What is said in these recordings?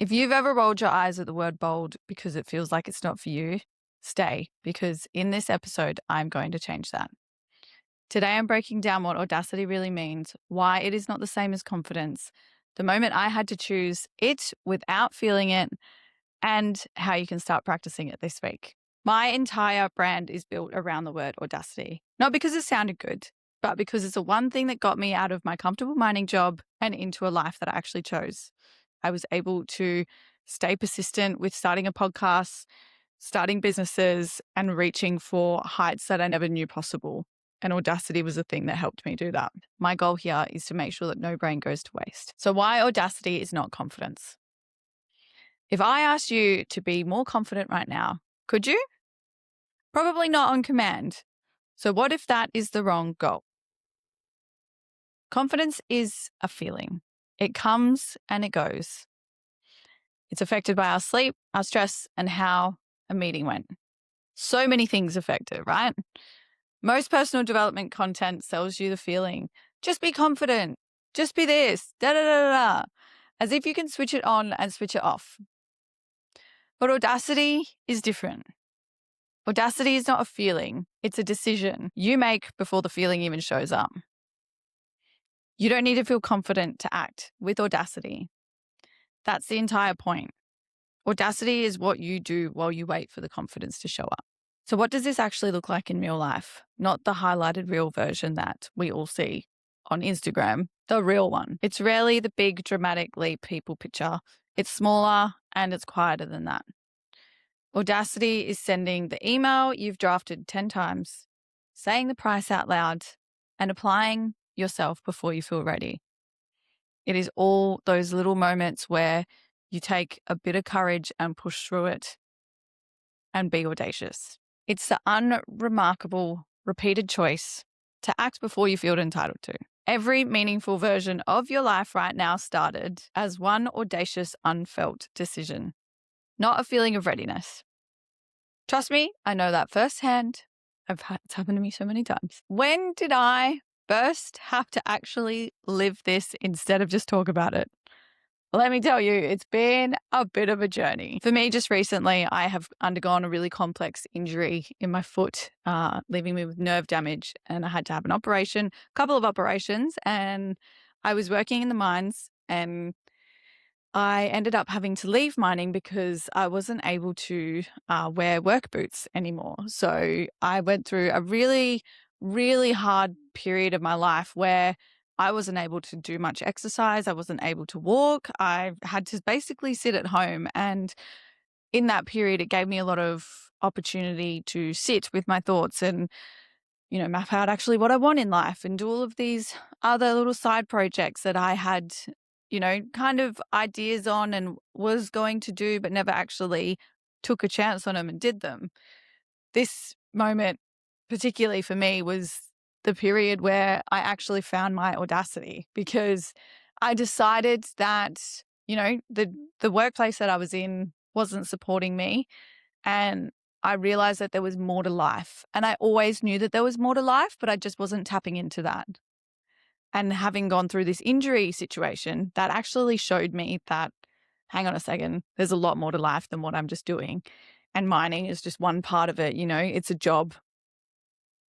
If you've ever rolled your eyes at the word bold because it feels like it's not for you, stay, because in this episode, I'm going to change that. Today, I'm breaking down what audacity really means, why it is not the same as confidence, the moment I had to choose it without feeling it, and how you can start practicing it this week. My entire brand is built around the word audacity, not because it sounded good, but because it's the one thing that got me out of my comfortable mining job and into a life that I actually chose. I was able to stay persistent with starting a podcast, starting businesses, and reaching for heights that I never knew possible. And audacity was the thing that helped me do that. My goal here is to make sure that no brain goes to waste. So why audacity is not confidence? If I asked you to be more confident right now, could you? Probably not on command. So what if that is the wrong goal? Confidence is a feeling. It comes and it goes. It's affected by our sleep, our stress, and how a meeting went. So many things affect it, right? Most personal development content sells you the feeling. Just be confident. Just be this. Da da da da da. As if you can switch it on and switch it off. But audacity is different. Audacity is not a feeling. It's a decision you make before the feeling even shows up. You don't need to feel confident to act with audacity. That's the entire point. Audacity is what you do while you wait for the confidence to show up. So what does this actually look like in real life? Not the highlighted reel version that we all see on Instagram, the real one. It's rarely the big dramatic leap people picture. It's smaller and it's quieter than that. Audacity is sending the email you've drafted 10 times, saying the price out loud, and applying yourself before you feel ready. It is all those little moments where you take a bit of courage and push through it and be audacious. It's the unremarkable, repeated choice to act before you feel entitled to. Every meaningful version of your life right now started as one audacious, unfelt decision, not a feeling of readiness. Trust me, I know that firsthand. It's happened to me so many times. When did I first have to actually live this instead of just talk about it? Let me tell you, it's been a bit of a journey. For me, just recently, I have undergone a really complex injury in my foot, leaving me with nerve damage. And I had to have an operation, a couple of operations. And I was working in the mines and I ended up having to leave mining because I wasn't able to wear work boots anymore. So I went through a really, really hard period of my life where I wasn't able to do much exercise. I wasn't able to walk. I had to basically sit at home. And in that period, it gave me a lot of opportunity to sit with my thoughts and, map out actually what I want in life and do all of these other little side projects that I had, kind of ideas on and was going to do, but never actually took a chance on them and did them. This moment, particularly for me, was the period where I actually found my audacity because I decided that, the workplace that I was in wasn't supporting me. And I realized that there was more to life. And I always knew that there was more to life, but I just wasn't tapping into that. And having gone through this injury situation, that actually showed me that, hang on a second, there's a lot more to life than what I'm just doing. And mining is just one part of it. It's a job.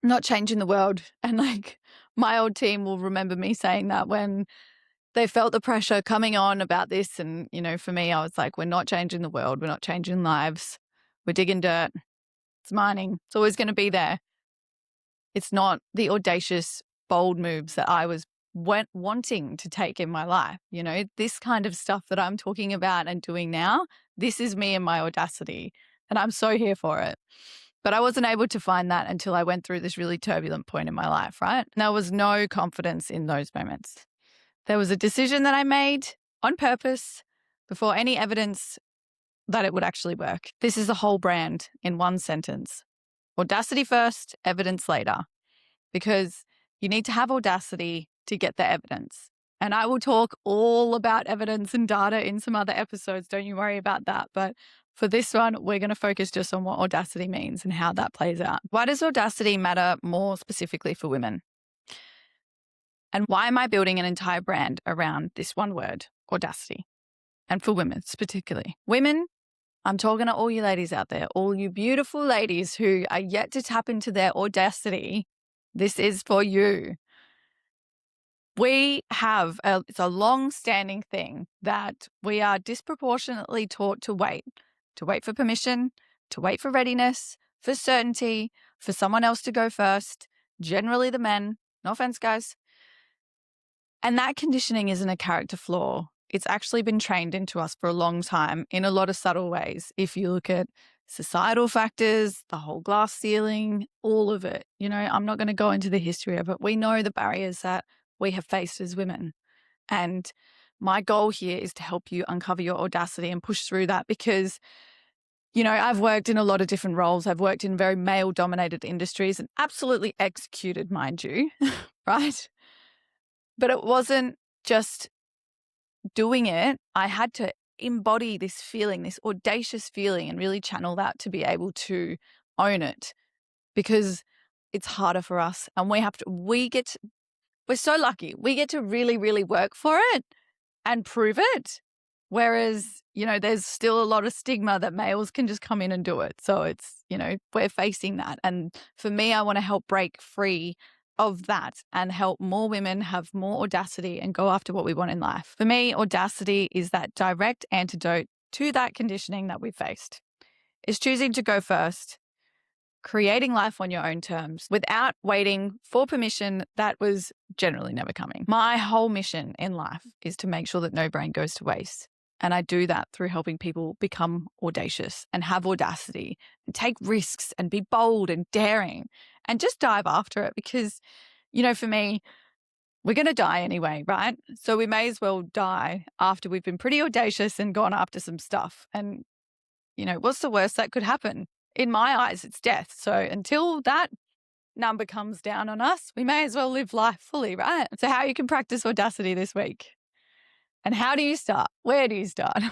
I'm not changing the world. And my old team will remember me saying that when they felt the pressure coming on about this. And, for me, I was like, we're not changing the world. We're not changing lives. We're digging dirt. It's mining. It's always going to be there. It's not the audacious, bold moves that I was wanting to take in my life. This kind of stuff that I'm talking about and doing now, this is me and my audacity. And I'm so here for it. But I wasn't able to find that until I went through this really turbulent point in my life, right? And there was no confidence in those moments. There was a decision that I made on purpose before any evidence that it would actually work. This is the whole brand in one sentence. Audacity first, evidence later. Because you need to have audacity to get the evidence. And I will talk all about evidence and data in some other episodes. Don't you worry about that. But for this one, we're going to focus just on what audacity means and how that plays out. Why does audacity matter more specifically for women? And why am I building an entire brand around this one word, audacity? and for women particularly. Women, I'm talking to all you ladies out there, all you beautiful ladies who are yet to tap into their audacity. This is for you. It's a long-standing thing that we are disproportionately taught to wait for permission, to wait for readiness, for certainty, for someone else to go first, generally the men. No offense, guys. And that conditioning isn't a character flaw. It's actually been trained into us for a long time in a lot of subtle ways. If you look at societal factors, the whole glass ceiling, all of it, I'm not going to go into the history of it. We know the barriers that we have faced as women. And my goal here is to help you uncover your audacity and push through that because, I've worked in a lot of different roles. I've worked in very male-dominated industries and absolutely executed, mind you, right? But it wasn't just doing it. I had to embody this feeling, this audacious feeling, and really channel that to be able to own it because it's harder for us. And we're so lucky. We get to really, really work for it and prove it. Whereas, there's still a lot of stigma that males can just come in and do it. So it's, we're facing that. And for me, I want to help break free of that and help more women have more audacity and go after what we want in life. For me, audacity is that direct antidote to that conditioning that we faced. It's choosing to go first, creating life on your own terms without waiting for permission that was generally never coming. My whole mission in life is to make sure that no brain goes to waste. And I do that through helping people become audacious and have audacity and take risks and be bold and daring and just dive after it because, for me, we're going to die anyway, right? So we may as well die after we've been pretty audacious and gone after some stuff. And, what's the worst that could happen? In my eyes, it's death. So until that number comes down on us, we may as well live life fully, right? So how you can practice audacity this week. And how do you start? Where do you start?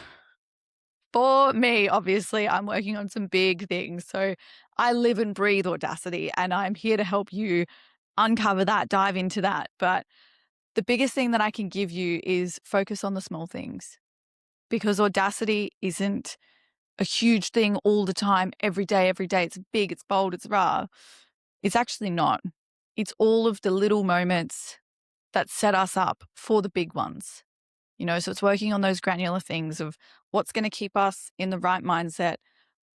For me, obviously, I'm working on some big things. So I live and breathe audacity, and I'm here to help you uncover that, dive into that. But the biggest thing that I can give you is focus on the small things because audacity isn't a huge thing all the time, every day. It's big, it's bold, it's raw. It's actually not. It's all of the little moments that set us up for the big ones. So it's working on those granular things of what's going to keep us in the right mindset,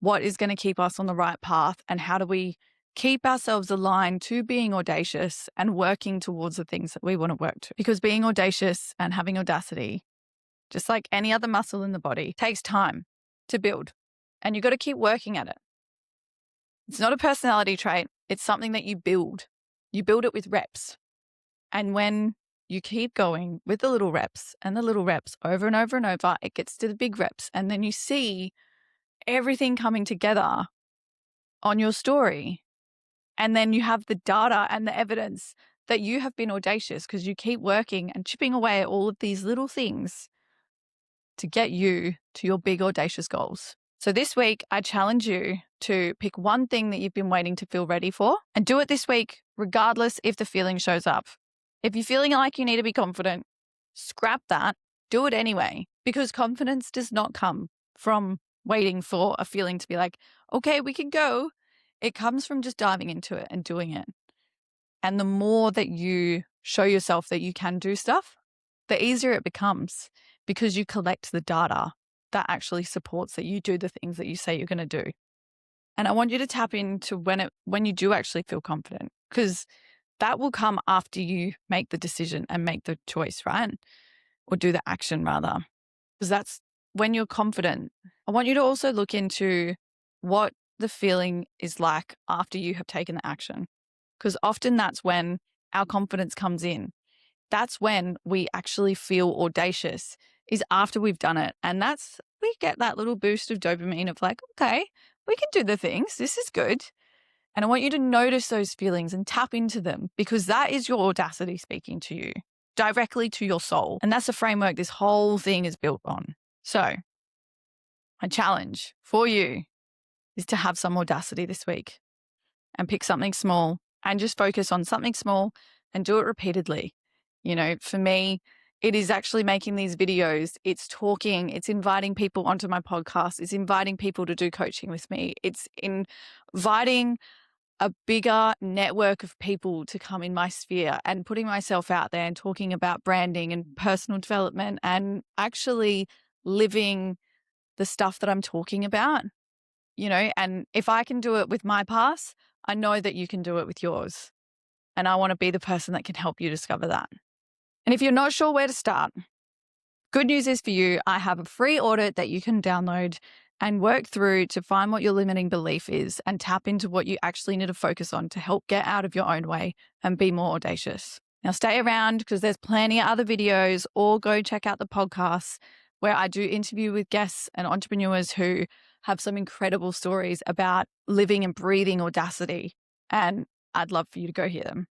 what is going to keep us on the right path, and how do we keep ourselves aligned to being audacious and working towards the things that we want to work to. Because being audacious and having audacity, just like any other muscle in the body, takes time to build. And you've got to keep working at it. It's not a personality trait. It's something that you build. You build it with reps. And when you keep going with the little reps and the little reps over and over and over, it gets to the big reps. And then you see everything coming together on your story. And then you have the data and the evidence that you have been audacious because you keep working and chipping away at all of these little things to get you to your big audacious goals. So this week, I challenge you to pick one thing that you've been waiting to feel ready for and do it this week, regardless if the feeling shows up. If you're feeling like you need to be confident, scrap that, do it anyway, because confidence does not come from waiting for a feeling to be like, okay, we can go. It comes from just diving into it and doing it. And the more that you show yourself that you can do stuff, the easier it becomes because you collect the data that actually supports that you do the things that you say you're going to do. And I want you to tap into when you do actually feel confident, because that will come after you make the decision and make the choice, right? Or do the action rather. Because that's when you're confident. I want you to also look into what the feeling is like after you have taken the action. Because often that's when our confidence comes in. That's when we actually feel audacious, is after we've done it. And we get that little boost of dopamine of like, okay, we can do the things. This is good. And I want you to notice those feelings and tap into them because that is your audacity speaking to you directly to your soul. And that's the framework this whole thing is built on. So my challenge for you is to have some audacity this week and pick something small and just focus on something small and do it repeatedly. For me, It is actually making these videos. It's talking, it's inviting people onto my podcast. It's inviting people to do coaching with me. It's inviting a bigger network of people to come in my sphere and putting myself out there and talking about branding and personal development and actually living the stuff that I'm talking about, and if I can do it with my pass, I know that you can do it with yours. And I want to be the person that can help you discover that. And if you're not sure where to start, good news is for you, I have a free audit that you can download and work through to find what your limiting belief is and tap into what you actually need to focus on to help get out of your own way and be more audacious. Now stay around because there's plenty of other videos, or go check out the podcasts where I do interview with guests and entrepreneurs who have some incredible stories about living and breathing audacity. And I'd love for you to go hear them.